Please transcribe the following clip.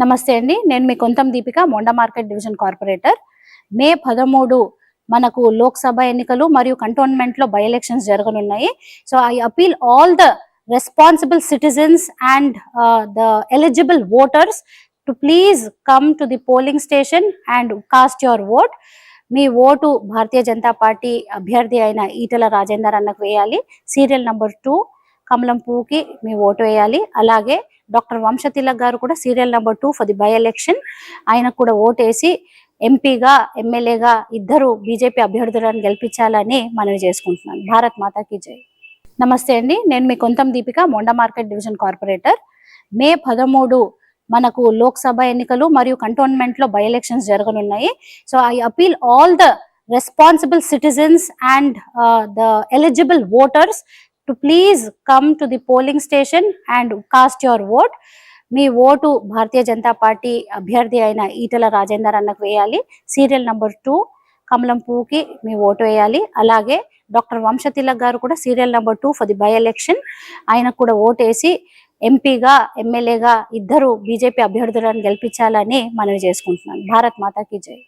నమస్తే అండి. నేను మీ Kontham Deepika, Monda market division corporator. May 13 మనకు లోక్సభ ఎన్నికలు మరియు కంటోన్మెంట్ లో బై ఎలక్షన్స్ జరగనున్నాయి. So I appeal all the responsible citizens and the eligible voters to please come to the polling station and cast your vote. మీ ఓటు భారతీయ జనతా పార్టీ అభ్యర్థి అయిన ఈటల రాజేందర్ అన్నకు వేయాలి. సీరియల్ నంబర్ 2 కమలం పువ్వుకి మీ ఓటు వేయాలి. అలాగే డాక్టర్ వంశతిలక్ గారు కూడా serial number 2 for the by election. ఆయనకు కూడా ఓటేసి ఎంపీగా ఎమ్మెల్యేగా ఇద్దరు బీజేపీ అభ్యర్థులను గెలిపించాలని మనవి చేసుకుంటున్నాను. భారత్ మాతాకి జై. నమస్తే అండి. నేను మీ Kontham Deepika, Monda market division corporator. May 13 మనకు లోక్సభ ఎన్నికలు మరియు కంటోన్మెంట్ లో బై ఎలక్షన్స్ జరగనున్నాయి. So I appeal all the responsible citizens and the eligible voters to please come to the polling station and cast your vote. Me vote Bharatiya Janata Party అభ్యర్థి అయిన ఈటల రాజేందర్ అన్నకు వేయాలి. Serial number 2 కమలం పువ్వుకి మీ ఓటు వేయాలి. అలాగే డాక్టర్ వంశతిలక్ గారు కూడా serial number 2 for the by election. ఆయనకు కూడా ఓటేసి ఎంపీగా ఎమ్మెల్యేగా ఇద్దరు బీజేపీ అభ్యర్థులను గెలిపించాలని మనవి చేసుకుంటున్నాను. భారత్ మాతాకి జై.